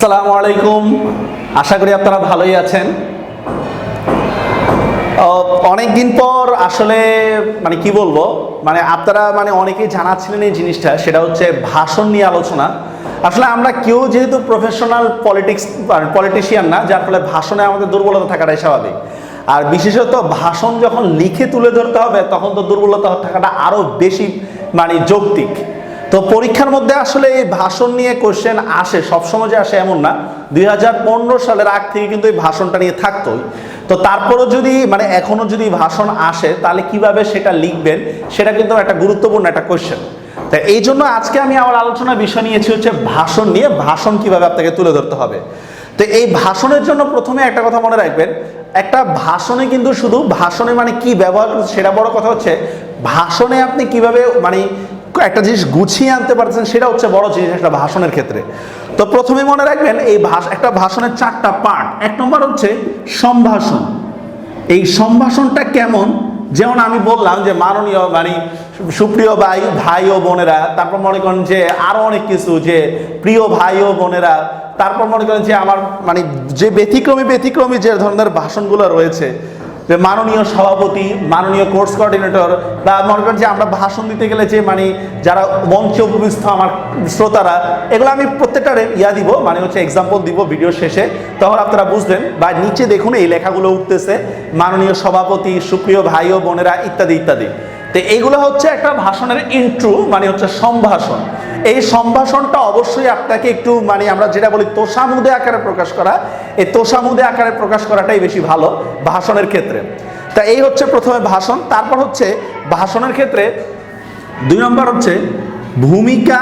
আসসালামু আলাইকুম, আশা করি আপনারা ভালোই আছেন। অনেকদিন পর আসলে কি বলবো, আপনারা অনেকেই জানাচ্ছিলেন এই জিনিসটা, সেটা হচ্ছে ভাষণ নিয়ে আলোচনা। আসলে আমরা কেউ যেহেতু প্রফেশনাল পলিটিশিয়ান না, যার ফলে ভাষণে আমাদের দুর্বলতা থাকাটাই স্বাভাবিক। আর বিশেষত ভাষণ যখন লিখে তুলে ধরতে হবে তখন তো দুর্বলতা থাকাটা আরো বেশি যৌক্তিক। তো পরীক্ষার মধ্যে আসলে এই ভাষণ নিয়ে কোশ্চেন আসে, সবসময় যে আসে এমন না। 2015 সালের আগ থেকে কিন্তু এই ভাষণটা নিয়ে থাকতোই। তো তারপরও যদি এখনো যদি ভাষণ আসে তাহলে কিভাবে সেটা লিখবেন, সেটা কিন্তু একটা গুরুত্বপূর্ণ একটা কোশ্চেন। তো এই জন্য আজকে আমি আমার আলোচনার বিষয় নিয়েছি হচ্ছে ভাষণ নিয়ে, ভাষণ কিভাবে আপনাকে তুলে ধরতে হবে। তো এই ভাষণের জন্য প্রথমে একটা কথা মনে রাখবেন, একটা ভাষণে কিন্তু শুধু ভাষণে কি ব্যবহার করছে সেটা বড় কথা, হচ্ছে ভাষণে আপনি কিভাবে একটা জিনিস গুছিয়ে আনতে পারছেন সেটা হচ্ছে বড় জিনিস একটা ভাষণের ক্ষেত্রে। তো প্রথমে মনে রাখবেন এই একটা ভাষণের 4টা পার্ট। এক নম্বর হচ্ছে সম্ভাষণ। এই সম্ভাষণটা কেমন, যেমন আমি বললাম যে মাননীয় সুপ্রিয় ভাই ও বোনেরা, তারপর মনে করেন যে আরো অনেক কিছু, যে প্রিয় ভাই ও বোনেরা, তারপর মনে করেন যে আমার যে ব্যতিক্রমী যে ধরনের ভাষণগুলো রয়েছে, যে মাননীয় সভাপতি, মাননীয় কোর্স কোঅর্ডিনেটর, বা মনে করেন যে আমরা ভাষণ দিতে গেলে যে যারা মঞ্চে উপবিষ্ট আমার শ্রোতারা, এগুলো আমি প্রত্যেকটা দিব, হচ্ছে এক্সাম্পল দিব ভিডিও শেষে, তখন আপনারা বুঝবেন। বা নিচে দেখুন এই লেখাগুলো উঠতেছে, মাননীয় সভাপতি, সুপ্রিয় ভাই ও বোনেরা, ইত্যাদি ইত্যাদি। তো এইগুলো হচ্ছে একটা ভাষণের ইন্ট্রো, হচ্ছে সম্ভাষণ। এই সম্ভাষণটা অবশ্যই আপনাকে একটু আমরা যেটা বলি তোষামুদে আকারে প্রকাশ করা, এই তোষামুদে আকারে প্রকাশ করাটাই বেশি ভালো ভাষণের ক্ষেত্রে। তা এই হচ্ছে প্রথমে ভাষণ। তারপর হচ্ছে ভাষণের ক্ষেত্রে 2 নম্বর হচ্ছে ভূমিকা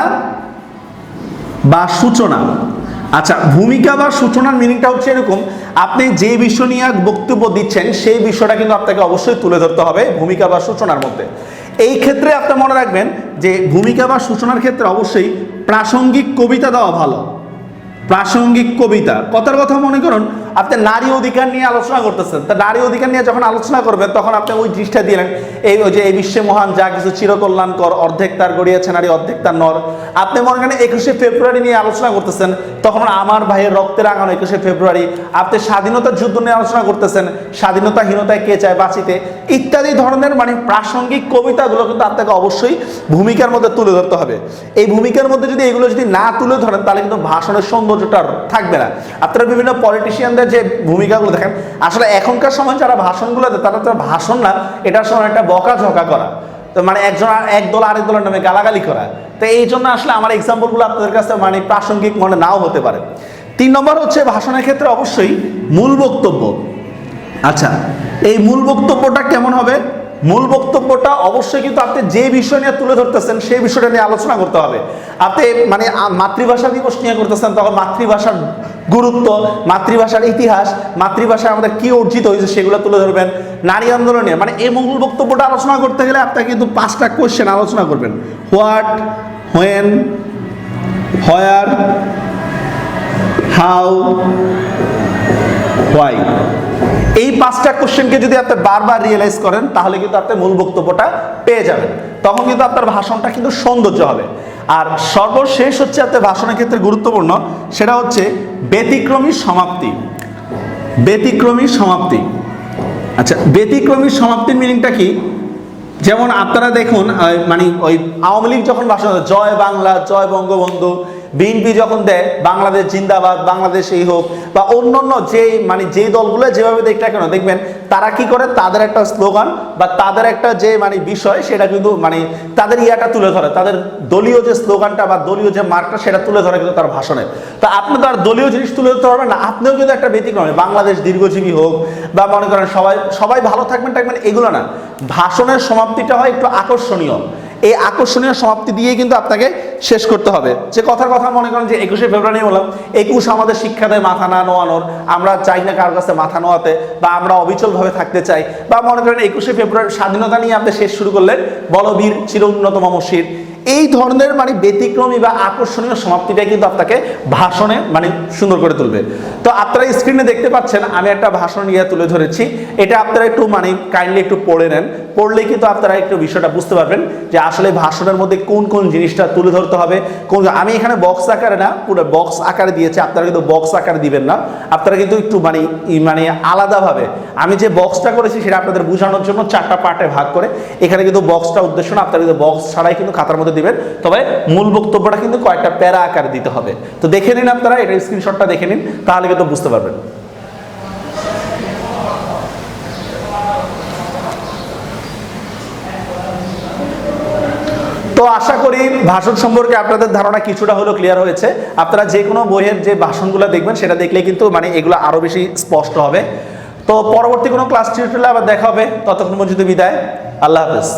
বা সূচনা। আচ্ছা, ভূমিকা বা সূচনার মিনিংটা হচ্ছে এরকম, আপনি যে বিষয় নিয়ে বক্তব্য দিচ্ছেন সেই বিষয়টা কিন্তু আপনাকে অবশ্যই তুলে ধরতে হবে ভূমিকা বা সূচনার মধ্যে। এই ক্ষেত্রে আপনি মনে রাখবেন যে ভূমিকা বা সূচনার ক্ষেত্রে অবশ্যই প্রাসঙ্গিক কবিতা দেওয়া ভালো। প্রাসঙ্গিক কবিতা, কথার কথা মনে করুন আপনি নারী অধিকার নিয়ে আলোচনা করতেছেন, তা নারী অধিকার নিয়ে যখন আলোচনা করবেন তখন আপনি ওই জিনিসটা দিলেন, এই বিশ্বে মহান যা কিছু চিরকল্যাণকর, অর্ধেক তার গড়িয়েছে নারী, অর্ধেক তার নর। আপনি মনে করেন 21শে ফেব্রুয়ারি নিয়ে আলোচনা করতেছেন, তখন আমার ভাইয়ের রক্তে রাঙানো 21শে ফেব্রুয়ারি। আপনি স্বাধীনতার যুদ্ধ নিয়ে আলোচনা করতেছেন, স্বাধীনতাহীনতায় কে চায় বাঁচিতে, ইত্যাদি ধরনের প্রাসঙ্গিক কবিতাগুলো কিন্তু আপনাকে অবশ্যই ভূমিকার মধ্যে তুলে ধরতে হবে। এই ভূমিকার মধ্যে যদি এগুলো যদি না তুলে ধরেন তাহলে কিন্তু ভাষণের সৌন্দর্যটা থাকবে না। আপনারা বিভিন্ন পলিটিশিয়ানদের যে ভূমিকাগুলো দেখেন, আসলে এখনকার সময় যারা ভাষণগুলো দেয় তারা তো ভাষণ না, এটার সময় একটা বকাঝকা করা, তো একজন এক দল আরেক দলের নামে গালাগালি করা। তো এই জন্য আসলে আমার এক্সাম্পলগুলো আপনাদের কাছে প্রাসঙ্গিক মনে নাও হতে পারে। 3 নম্বর হচ্ছে ভাষণের ক্ষেত্রে অবশ্যই মূল বক্তব্য। আচ্ছা, এই মূল বক্তব্যটা কেমন হবে? মূল বক্তব্যটা অবশ্যই কিন্তু আপনি যে বিষয় নিয়ে তুলে ধরতেছেন সেই বিষয়টা নিয়ে আলোচনা করতে হবে। আপনি মাতৃভাষা দিবস নিয়ে করতেছেন, তখন মাতৃভাষার গুরুত্ব, মাতৃভাষার ইতিহাস, মাতৃভাষায় আমাদের কি অর্জিত হয়েছে সেগুলো তুলে ধরবেন। নারী আন্দোলনে এই মূল বক্তব্যটা আলোচনা করতে গেলে আপনাকে কিন্তু 5টা কোশ্চেন আলোচনা করবেন: what, when, where, how, why. এই 5টা কোশ্চেনকে যদি আপনি বারবার রিয়েলাইজ করেন তাহলে কিন্তু আপনি মূল বক্তব্যটা পেয়ে যাবেন, তখন কিন্তু আপনার ভাষণটা কিন্তু সৌন্দর্য হবে। আর সর্বশেষ হচ্ছে আপনার ভাষণের ক্ষেত্রে গুরুত্বপূর্ণ, সেটা হচ্ছে ব্যতিক্রমী সমাপ্তি। ব্যতিক্রমী সমাপ্তি। আচ্ছা, ব্যতিক্রমী সমাপ্তির মিনিংটা কি? যেমন আপনারা দেখুন, ওই আওয়ামী লীগ যখন ভাষণ দেয়, জয় বাংলা, জয় বঙ্গবন্ধু, বিএনপি যখন দেয় বাংলাদেশ জিন্দাবাদ, বাংলাদেশ এই হোক, বা অন্যান্য যে দলগুলো যেভাবে দেখতে কেন দেখবেন তারা কি করে, তাদের একটা স্লোগান বা তাদের একটা যে বিষয় সেটা কিন্তু তাদের ইয়াটা তুলে ধরে, তাদের দলীয় যে স্লোগানটা বা দলীয় যে মার্কটা সেটা তুলে ধরে কিন্তু তার ভাষণে। তা আপনি তো আর দলীয় জিনিস তুলে ধরতে পারবেন না, আপনিও কিন্তু একটা ব্যতিক্রম, বাংলাদেশ দীর্ঘজীবী হোক, বা মনে করেন সবাই ভালো থাকবেন, এগুলো না। ভাষণের সমাপ্তিটা হয় একটু আকর্ষণীয়। এই আকর্ষণীয় সমাপ্তি দিয়ে কিন্তু আপনাকে শেষ করতে হবে। যে কথার কথা মনে করেন যে 21শে ফেব্রুয়ারি বললাম, 21 আমাদের শিক্ষা দেয় মাথা না নোয়ানোর, আমরা চাই না কারোর কাছে মাথা নোয়াতে, বা আমরা অবিচলভাবে থাকতে চাই। বা মনে করেন 21শে ফেব্রুয়ারি স্বাধীনতা নিয়ে আপনি শেষ শুরু করলেন, বলবীর চির উন্নত মমশির। এই ধরনের মানে ব্যতিক্রমী বা আকর্ষণীয় সমাপ্তিটাই কিন্তু আপনাকে ভাষণে মানে সুন্দর করে তুলবে। তো আপনারা স্ক্রিনে দেখতে পাচ্ছেন আমি একটা ভাষণ নিয়ে তুলে ধরেছি, এটা আপনারা একটু মানে কাইন্ডলি একটু পড়ে নেন, পড়লে কিন্তু আপনারা একটু বিষয়টা বুঝতে পারবেন যে আসলে ভাষণের মধ্যে কোন কোন জিনিসটা তুলে ধরতে হবে। কোন আমি এখানে বক্স আকারে না, পুরো বক্স আকারে দিয়েছি, আপনারা কিন্তু বক্স আকারে দিবেন না, আপনারা কিন্তু একটু মানে মানে আলাদাভাবে আমি যে বক্সটা করেছি সেটা আপনাদের বোঝানোর জন্য 4টা পার্টে ভাগ করে, এখানে কিন্তু বক্সটা উদ্দেশ্য না, আপনারা কিন্তু বক্স ছাড়াই কিন্তু খাতার মধ্যে দিবেন, তবে মূল বক্তব্যটা কিন্তু কয়েকটা প্যারা আকারে দিতে হবে। তো দেখে নিন আপনারা, এটা স্ক্রিনশটটা দেখে নিন, তাহলে কিন্তু বুঝতে পারবেন। তো আশা করি ভাষণ সম্পর্কে আপনাদের ধারণা কিছুটা হলো ক্লিয়ার হয়েছে। আপনারা যে কোনো বইয়ের যে ভাষণগুলো দেখবেন সেটা দেখলে কিন্তু মানে এগুলো আরো বেশি স্পষ্ট হবে। তো পরবর্তী কোনো ক্লাস টিউটোরিয়ালে আবার দেখা হবে, ততক্ষণ পর্যন্ত বিদায়, আল্লাহ হাফেজ।